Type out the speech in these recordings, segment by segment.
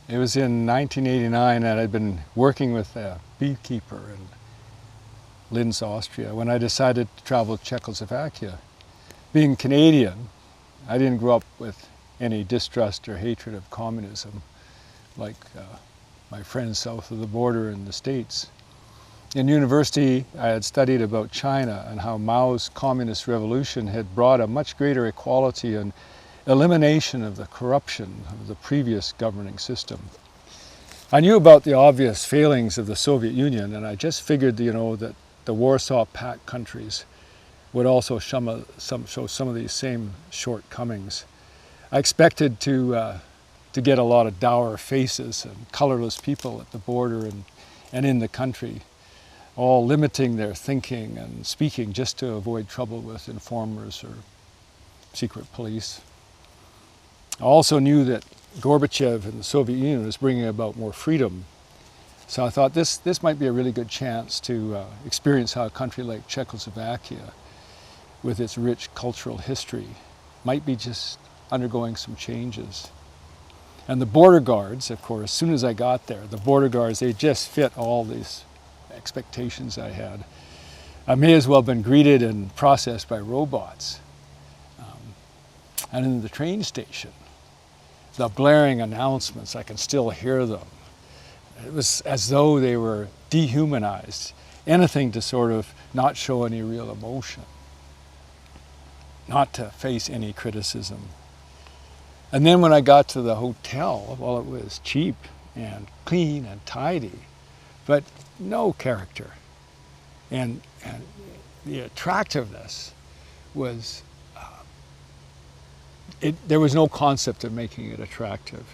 It was in 1989 and I'd been working with a beekeeper in Linz, Austria, when I decided to travel to Czechoslovakia. Being Canadian, I didn't grow up with any distrust or hatred of communism like my friends south of the border in the States. In university, I had studied about China and how Mao's communist revolution had brought a much greater equality and elimination of the corruption of the previous governing system. I knew about the obvious failings of the Soviet Union, and I just figured, that the Warsaw Pact countries would also show some of these same shortcomings. I expected to get a lot of dour faces and colorless people at the border and in the country, all limiting their thinking and speaking just to avoid trouble with informers or secret police. I also knew that Gorbachev and the Soviet Union was bringing about more freedom. So I thought this might be a really good chance to experience how a country like Czechoslovakia, with its rich cultural history, might be just undergoing some changes. And the border guards, of course, as soon as I got there, the border guards, they just fit all these expectations I had. I may as well have been greeted and processed by robots. And in the train station, the blaring announcements, I can still hear them. It was as though they were dehumanized, anything to sort of not show any real emotion, not to face any criticism. And then when I got to the hotel, well, it was cheap and clean and tidy, but no character. And the attractiveness was, there was no concept of making it attractive.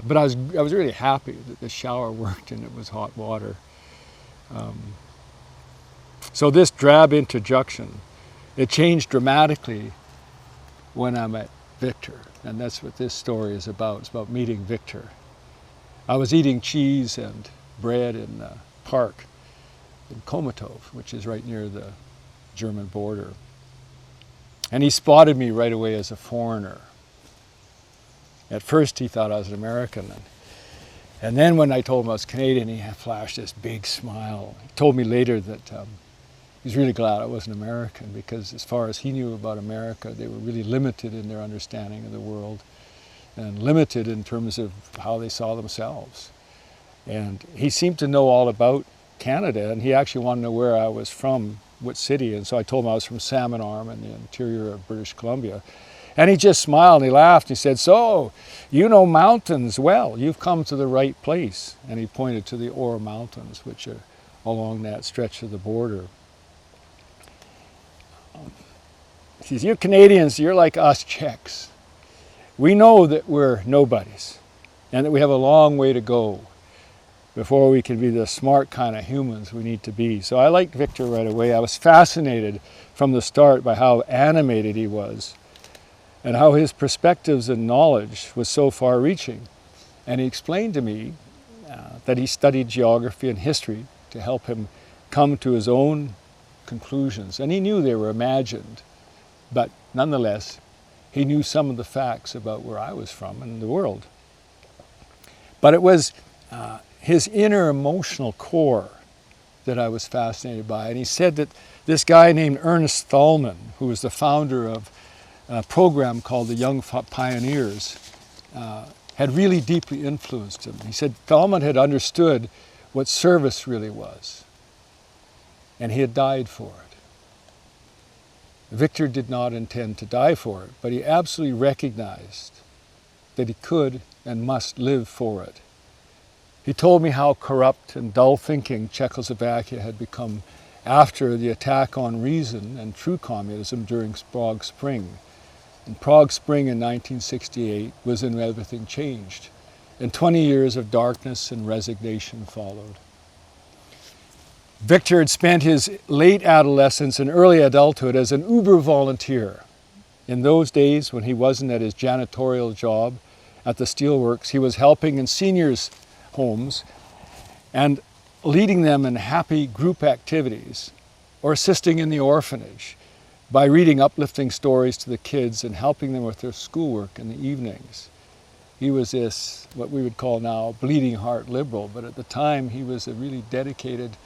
But I was really happy that the shower worked and it was hot water. So this drab introduction, it changed dramatically when I met Viktor. And that's what this story is about. It's about meeting Viktor. I was eating cheese and bread in the park in Chomutov, which is right near the German border. And he spotted me right away as a foreigner. At first he thought I was an American. And then when I told him I was Canadian, he flashed this big smile. He told me later that he's really glad I wasn't American, because as far as he knew about America, they were really limited in their understanding of the world and limited in terms of how they saw themselves. And he seemed to know all about Canada, and he actually wanted to know where I was from, what city. And so I told him I was from Salmon Arm in the interior of British Columbia. And he just smiled and he laughed. He said, "So, you know mountains well. You've come to the right place." And he pointed to the Ore Mountains, which are along that stretch of the border. He says, "You Canadians, you're like us Czechs. We know that we're nobodies and that we have a long way to go before we can be the smart kind of humans we need to be." So I liked Viktor right away. I was fascinated from the start by how animated he was and how his perspectives and knowledge was so far-reaching. And he explained to me that he studied geography and history to help him come to his own conclusions. And he knew they were imagined, but nonetheless, he knew some of the facts about where I was from and the world. But it was his inner emotional core that I was fascinated by. And he said that this guy named Ernest Thälmann, who was the founder of a program called the Young Pioneers, had really deeply influenced him. He said Thälmann had understood what service really was, and he had died for it. Viktor did not intend to die for it, but he absolutely recognized that he could and must live for it. He told me how corrupt and dull-thinking Czechoslovakia had become after the attack on reason and true communism during Prague Spring. And Prague Spring in 1968 was when everything changed, and 20 years of darkness and resignation followed. Viktor had spent his late adolescence and early adulthood as an Uber volunteer. In those days, when he wasn't at his janitorial job at the steelworks, he was helping in seniors' homes and leading them in happy group activities, or assisting in the orphanage by reading uplifting stories to the kids and helping them with their schoolwork in the evenings. He was this, what we would call now, bleeding heart liberal, but at the time he was a really dedicated,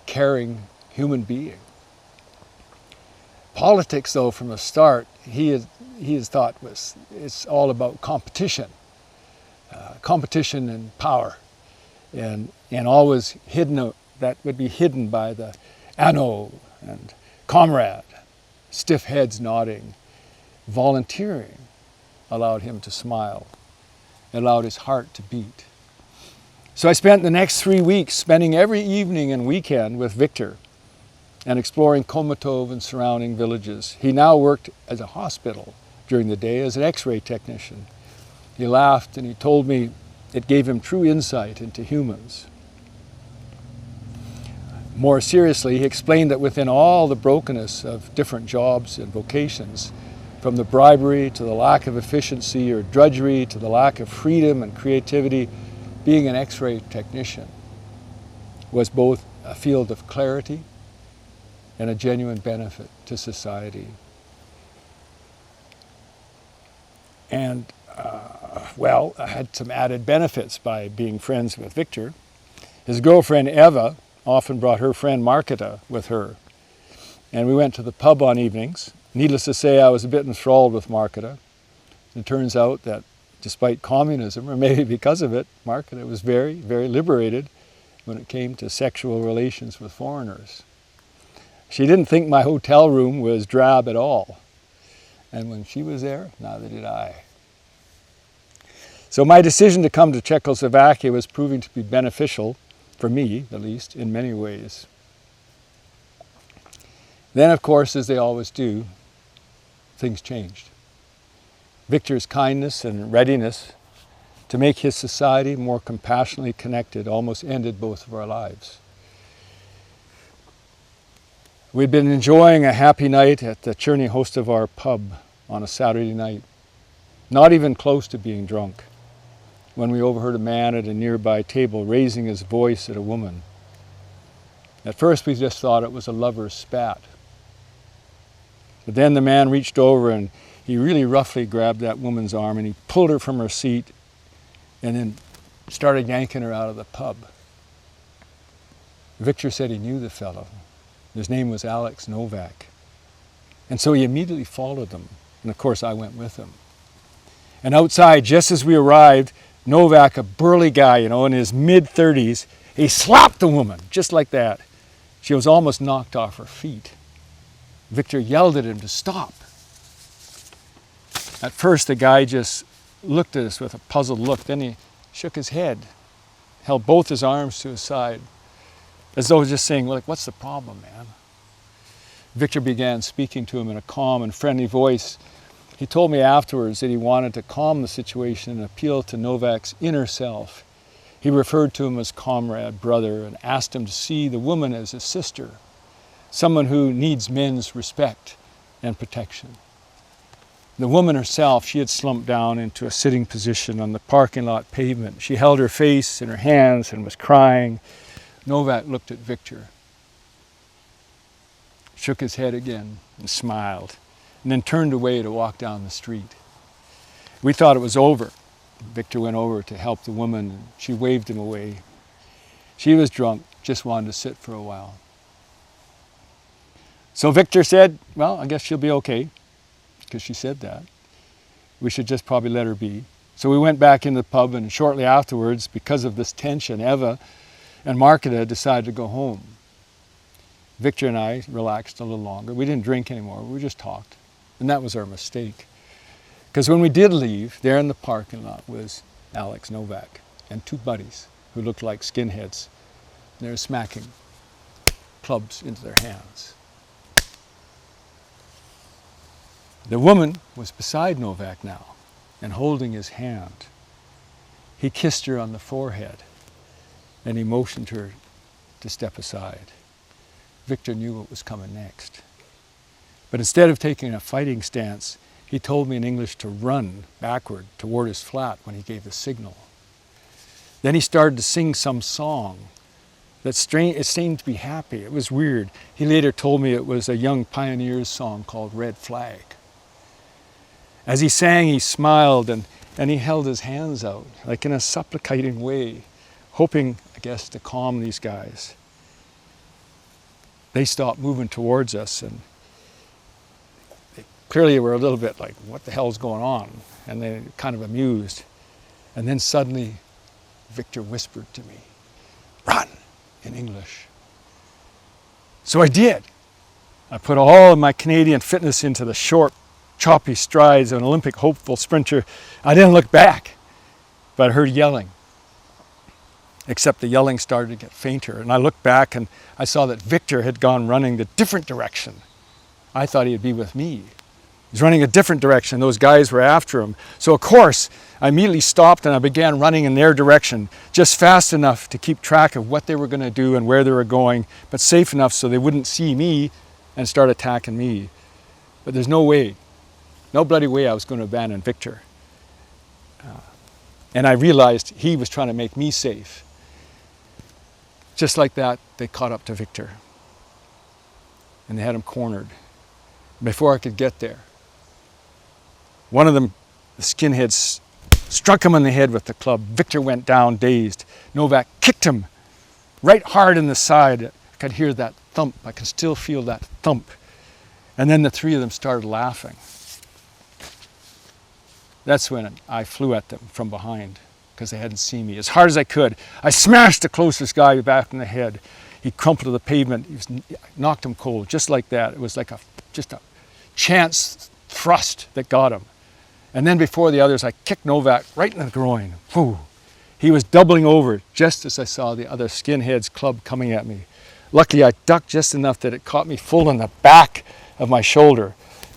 caring human being. Politics, though, from the start, he has thought it's all about competition, competition and power, and always hidden. That would be hidden by the anno and comrade, stiff heads nodding. Volunteering allowed him to smile, allowed his heart to beat. So I spent the next 3 weeks spending every evening and weekend with Viktor and exploring Chomutov and surrounding villages. He now worked as a hospital during the day as an X-ray technician. He laughed and he told me it gave him true insight into humans. More seriously, he explained that within all the brokenness of different jobs and vocations, from the bribery to the lack of efficiency or drudgery to the lack of freedom and creativity, being an X-ray technician was both a field of clarity and a genuine benefit to society. And, well, I had some added benefits by being friends with Viktor. His girlfriend, Eva, often brought her friend Marketa with her. And we went to the pub on evenings. Needless to say, I was a bit enthralled with Marketa. It turns out that despite communism, or maybe because of it, Marketa was very, very liberated when it came to sexual relations with foreigners. She didn't think my hotel room was drab at all. And when she was there, neither did I. So my decision to come to Czechoslovakia was proving to be beneficial, for me at least, in many ways. Then, of course, as they always do, things changed. Viktor's kindness and readiness to make his society more compassionately connected almost ended both of our lives. We'd been enjoying a happy night at the Cherny-Hostovar pub on a Saturday night, not even close to being drunk, when we overheard a man at a nearby table raising his voice at a woman. At first we just thought it was a lover's spat. But then the man reached over and he really roughly grabbed that woman's arm and he pulled her from her seat and then started yanking her out of the pub. Viktor said he knew the fellow. His name was Alex Novac. And so he immediately followed them. And of course I went with him. And outside, just as we arrived, Novac, a burly guy, in his mid-30s, he slapped the woman, just like that. She was almost knocked off her feet. Viktor yelled at him to stop. At first, the guy just looked at us with a puzzled look. Then he shook his head, held both his arms to his side, as though just saying, like, what's the problem, man? Viktor began speaking to him in a calm and friendly voice. He told me afterwards that he wanted to calm the situation and appeal to Novak's inner self. He referred to him as comrade, brother, and asked him to see the woman as a sister, someone who needs men's respect and protection. The woman herself, she had slumped down into a sitting position on the parking lot pavement. She held her face in her hands and was crying. Novac looked at Viktor, shook his head again and smiled, and then turned away to walk down the street. We thought it was over. Viktor went over to help the woman and she waved him away. She was drunk, just wanted to sit for a while. So Viktor said, well, I guess she'll be okay, because she said that. We should just probably let her be. So we went back in the pub, and shortly afterwards, because of this tension, Eva and Marketa decided to go home. Viktor and I relaxed a little longer. We didn't drink anymore, we just talked. And that was our mistake. Because when we did leave, there in the parking lot was Alex Novac and two buddies who looked like skinheads. They were smacking clubs into their hands. The woman was beside Novac now and holding his hand. He kissed her on the forehead and he motioned her to step aside. Viktor knew what was coming next. But instead of taking a fighting stance, he told me in English to run backward toward his flat when he gave the signal. Then he started to sing some song that it seemed to be happy. It was weird. He later told me it was a Young Pioneers song called Red Flag. As he sang, he smiled and And he held his hands out, like in a supplicating way, hoping, I guess, to calm these guys. They stopped moving towards us, and they clearly were a little bit like, what the hell's going on? And they were kind of amused. And then suddenly, Viktor whispered to me, "Run," in English. So I did. I put all of my Canadian fitness into the short, choppy strides of an Olympic hopeful sprinter. I didn't look back, but I heard yelling. Except the yelling started to get fainter, and I looked back and I saw that Viktor had gone running the different direction. I thought he'd be with me. He's running a different direction. Those guys were after him. So of course, I immediately stopped and I began running in their direction, just fast enough to keep track of what they were going to do and where they were going, but safe enough so they wouldn't see me and start attacking me. But there's no way, no bloody way I was going to abandon Viktor. And I realized he was trying to make me safe. Just like that, they caught up to Viktor. And they had him cornered. Before I could get there, one of them, the skinheads, struck him on the head with the club. Viktor went down dazed. Novac kicked him right hard in the side. I could hear that thump. I can still feel that thump. And then the three of them started laughing. That's when I flew at them from behind because they hadn't seen me. As hard as I could, I smashed the closest guy back in the head. He crumpled to the pavement. Knocked him cold, just like that. It was like just a chance thrust that got him. And then before the others, I kicked Novac right in the groin. Whew. He was doubling over just as I saw the other skinhead's club coming at me. Luckily, I ducked just enough that it caught me full in the back of my shoulder.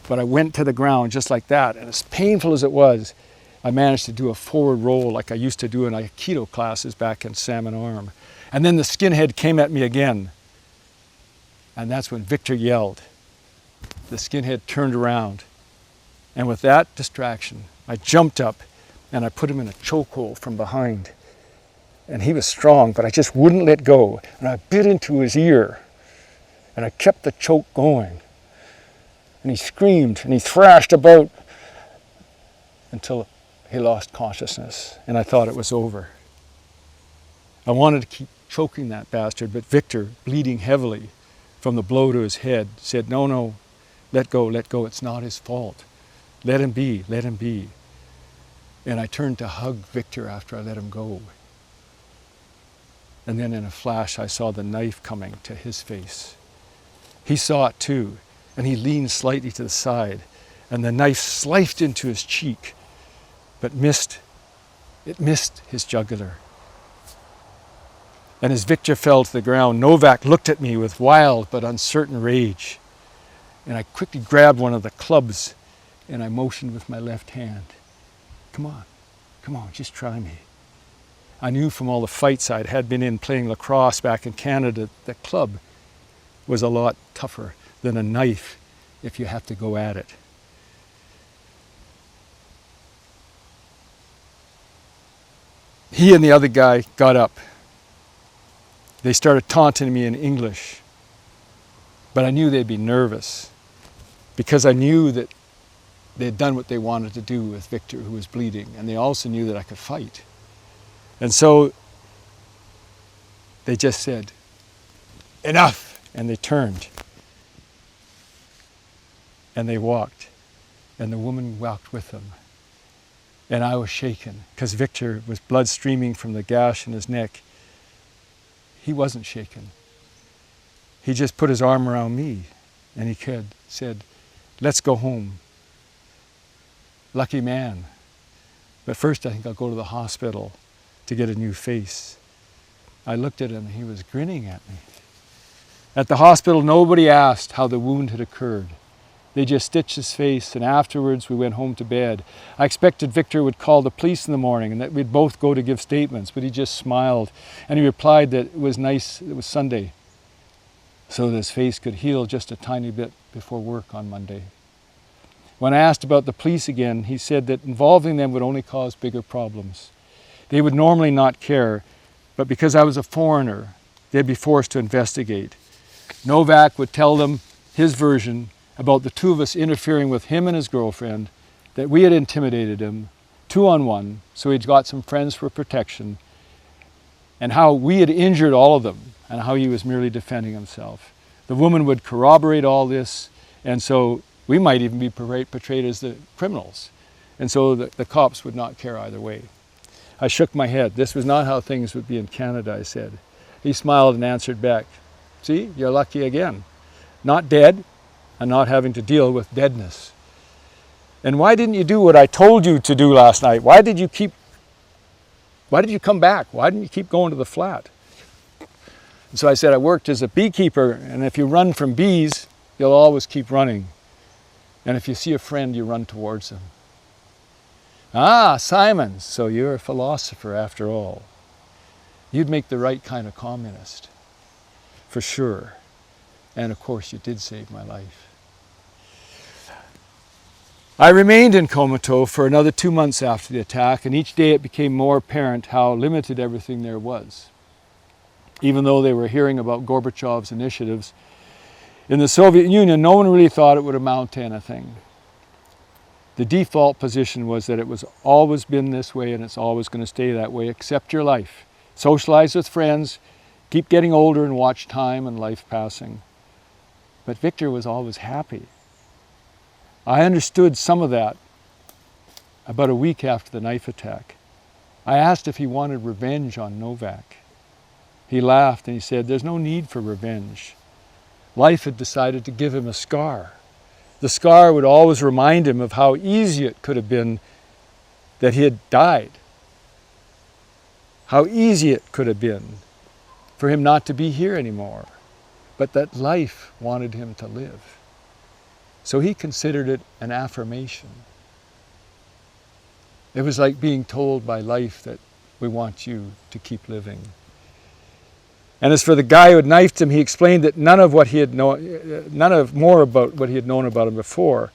But I went to the ground just like that. And as painful as it was, I managed to do a forward roll like I used to do in Aikido classes back in Salmon Arm. And then the skinhead came at me again. And that's when Viktor yelled. The skinhead turned around. And with that distraction, I jumped up and I put him in a chokehold from behind. And he was strong, but I just wouldn't let go. And I bit into his ear. And I kept the choke going. And he screamed and he thrashed about until he lost consciousness. And I thought it was over. I wanted to keep choking that bastard, but Viktor, bleeding heavily from the blow to his head, said, "No, no, let go, it's not his fault. Let him be, let him be." And I turned to hug Viktor after I let him go. And then in a flash, I saw the knife coming to his face. He saw it too, and he leaned slightly to the side, and the knife sliced into his cheek, but missed his jugular. And as Viktor fell to the ground, Novac looked at me with wild but uncertain rage. And I quickly grabbed one of the clubs and I motioned with my left hand. Come on, just try me. I knew from all the fights I had been in playing lacrosse back in Canada that club was a lot tougher than a knife if you have to go at it. He and the other guy got up. They started taunting me in English, but I knew they'd be nervous because I knew that they had done what they wanted to do with Viktor, who was bleeding, and they also knew that I could fight. And so they just said, "Enough," and they turned. And they walked, and the woman walked with them. And I was shaken because Viktor was blood streaming from the gash in his neck. He wasn't shaken. He just put his arm around me and he said, "Let's go home." Lucky man. But first I think I'll go to the hospital to get a new face. I looked at him and he was grinning at me. At the hospital, nobody asked how the wound had occurred. They just stitched his face, and afterwards we went home to bed. I expected Viktor would call the police in the morning and that we'd both go to give statements, but he just smiled and he replied that it was nice, it was Sunday, so that his face could heal just a tiny bit before work on Monday. When I asked about the police again, he said that involving them would only cause bigger problems. They would normally not care, but because I was a foreigner, they'd be forced to investigate. Novac would tell them his version about the two of us interfering with him and his girlfriend, that we had intimidated him 2-on-1, so he'd got some friends for protection, and how we had injured all of them, and how he was merely defending himself. The woman would corroborate all this, and so we might even be portrayed as the criminals. And so the cops would not care either way. I shook my head. This was not how things would be in Canada, I said. He smiled and answered back, "See, you're lucky again. Not dead, and not having to deal with deadness. And why didn't you do what I told you to do last night? Why did you come back? Why didn't you keep going to the flat?" And so I said, "I worked as a beekeeper, and if you run from bees, you'll always keep running. And if you see a friend, you run towards them." "Ah, Simon, so you're a philosopher after all. You'd make the right kind of communist, for sure. And of course, you did save my life." I remained in Chomutov for another 2 months after the attack, and each day it became more apparent how limited everything there was. Even though they were hearing about Gorbachev's initiatives, in the Soviet Union, no one really thought it would amount to anything. The default position was that it was always been this way and it's always going to stay that way. Accept your life. Socialize with friends. Keep getting older and watch time and life passing. But Viktor was always happy. I understood some of that about a week after the knife attack. I asked if he wanted revenge on Novac. He laughed and he said, "There's no need for revenge." Life had decided to give him a scar. The scar would always remind him of how easy it could have been that he had died. How easy it could have been for him not to be here anymore, but that life wanted him to live. So he considered it an affirmation. It was like being told by life that we want you to keep living. And as for the guy who had knifed him, he explained that none of more about what he had known about him before.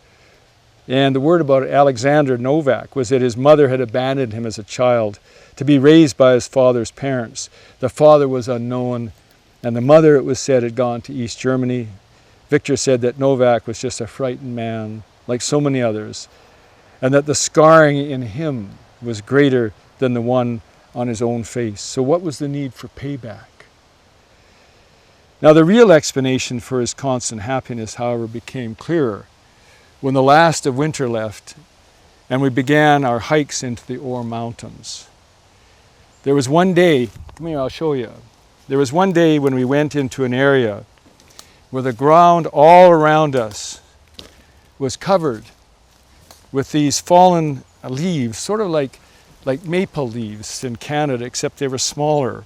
And the word about Alexander Novac was that his mother had abandoned him as a child to be raised by his father's parents. The father was unknown, and the mother, it was said, had gone to East Germany. Viktor said that Novac was just a frightened man, like so many others, and that the scarring in him was greater than the one on his own face. So what was the need for payback? Now the real explanation for his constant happiness, however, became clearer when the last of winter left and we began our hikes into the Ore Mountains. There was one day, come here, I'll show you. There was one day when we went into an area where the ground all around us was covered with these fallen leaves, sort of like maple leaves in Canada, except they were smaller.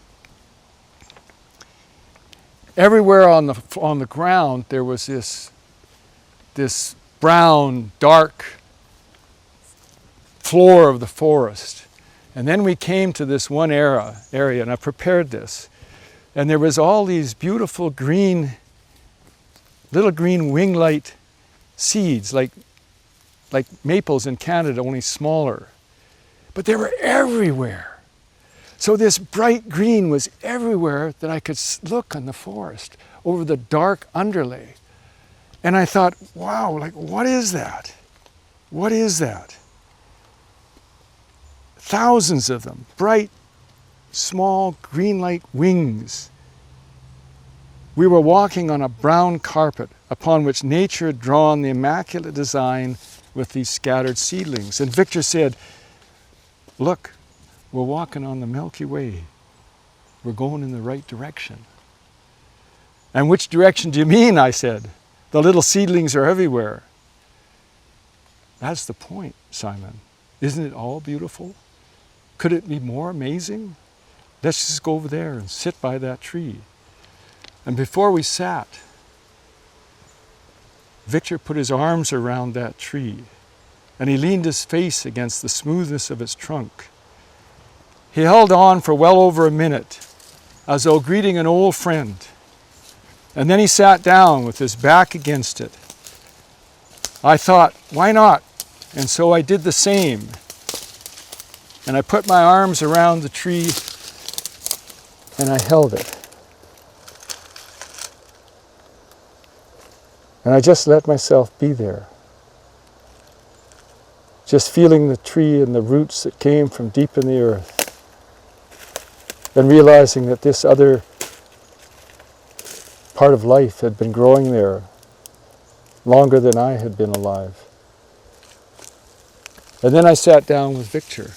Everywhere on the ground there was this brown, dark floor of the forest. And then we came to this one area, and I prepared this. And there was all these beautiful little green wing-light seeds, like maples in Canada, only smaller. But they were everywhere. So this bright green was everywhere that I could look in the forest over the dark underlay. And I thought, wow, what is that? What is that? Thousands of them, bright, small, green-like wings. We were walking on a brown carpet upon which nature had drawn the immaculate design with these scattered seedlings. And Viktor said, "Look, we're walking on the Milky Way. We're going in the right direction." "And which direction do you mean?" I said. "The little seedlings are everywhere." "That's the point, Simon. Isn't it all beautiful? Could it be more amazing? Let's just go over there and sit by that tree." And before we sat, Viktor put his arms around that tree and he leaned his face against the smoothness of its trunk. He held on for well over a minute, as though greeting an old friend. And then he sat down with his back against it. I thought, why not? And so I did the same. And I put my arms around the tree and I held it. And I just let myself be there. just feeling the tree and the roots that came from deep in the earth, and realizing that this other part of life had been growing there longer than I had been alive. And then I sat down with Viktor.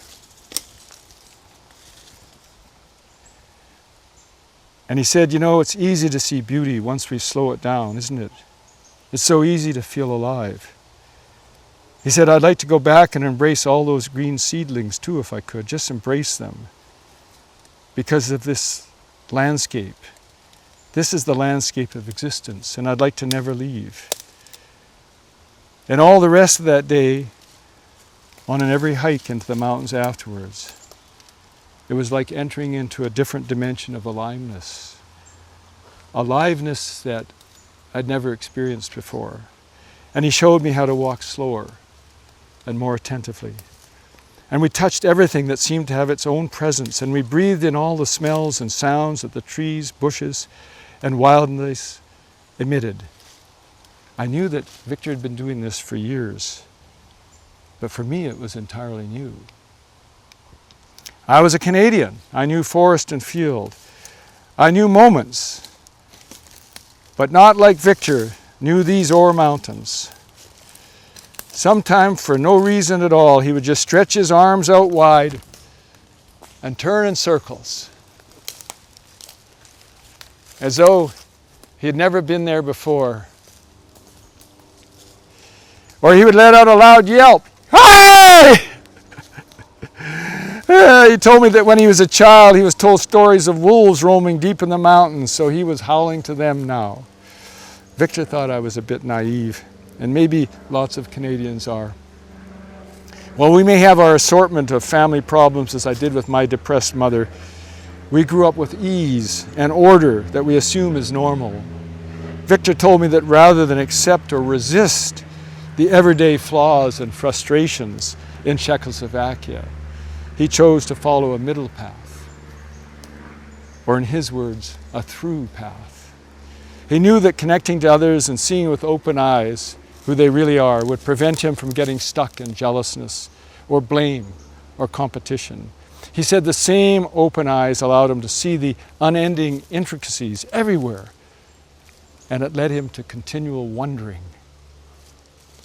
And he said, you know, it's easy to see beauty once we slow it down, isn't it? It's so easy to feel alive. He said, I'd like to go back and embrace all those green seedlings too if I could, just embrace them. Because of this landscape. This is the landscape of existence, and I'd like to never leave. And all the rest of that day, on every hike into the mountains afterwards, it was like entering into a different dimension of aliveness. Aliveness that I'd never experienced before. And he showed me how to walk slower and more attentively. And we touched everything that seemed to have its own presence, and we breathed in all the smells and sounds that the trees, bushes, and wildness emitted. I knew that Viktor had been doing this for years, but for me it was entirely new. I was a Canadian. I knew forest and field. I knew moments, but not like Viktor knew these ore mountains. Sometimes, for no reason at all, he would just stretch his arms out wide and turn in circles, as though he had never been there before. Or he would let out a loud yelp. Hi! He told me that when he was a child, he was told stories of wolves roaming deep in the mountains, so he was howling to them now. Viktor thought I was a bit naive, and maybe lots of Canadians are. Well, we may have our assortment of family problems, as I did with my depressed mother. We grew up with ease and order that we assume is normal. Viktor told me that rather than accept or resist the everyday flaws and frustrations in Czechoslovakia, he chose to follow a middle path, or in his words, a through path. He knew that connecting to others and seeing with open eyes who they really are would prevent him from getting stuck in jealousness or blame or competition. He said the same open eyes allowed him to see the unending intricacies everywhere, and it led him to continual wondering.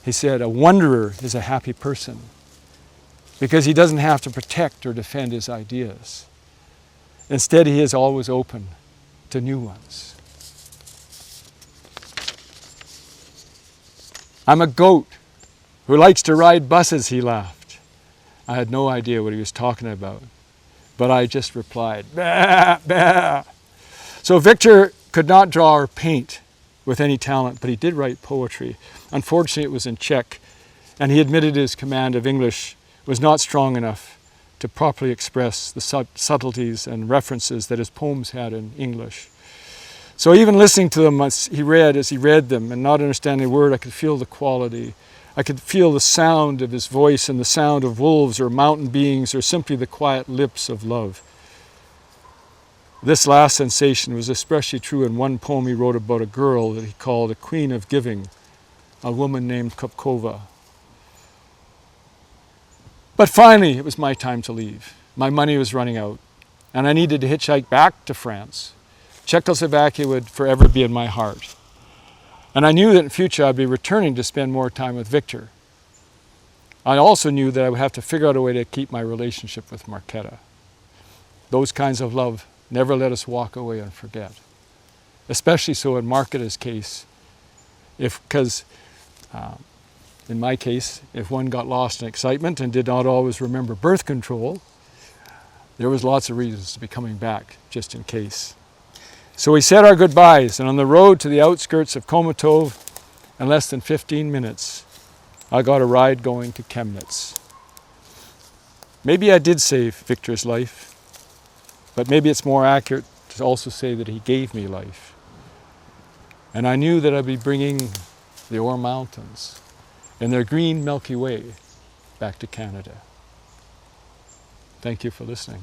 He said a wanderer is a happy person because he doesn't have to protect or defend his ideas. Instead, he is always open to new ones. I'm a goat who likes to ride buses, he laughed. I had no idea what he was talking about, but I just replied, bah, bah. So Viktor could not draw or paint with any talent, but he did write poetry. Unfortunately, it was in Czech, and he admitted his command of English was not strong enough to properly express the subtleties and references that his poems had in English. So even listening to them as he read them, and not understanding a word, I could feel the quality. I could feel the sound of his voice and the sound of wolves or mountain beings or simply the quiet lips of love. This last sensation was especially true in one poem he wrote about a girl that he called a queen of giving, a woman named Kopkova. But finally, it was my time to leave. My money was running out, and I needed to hitchhike back to France. Czechoslovakia would forever be in my heart. And I knew that in future I'd be returning to spend more time with Viktor. I also knew that I would have to figure out a way to keep my relationship with Marketa. Those kinds of love never let us walk away and forget. Especially so in Marketa's case, because in my case, if one got lost in excitement and did not always remember birth control, there was lots of reasons to be coming back, just in case. So we said our goodbyes, and on the road to the outskirts of Chomutov, in less than 15 minutes, I got a ride going to Chemnitz. Maybe I did save Viktor's life, but maybe it's more accurate to also say that he gave me life. And I knew that I'd be bringing the Ore Mountains and their green Milky Way back to Canada. Thank you for listening.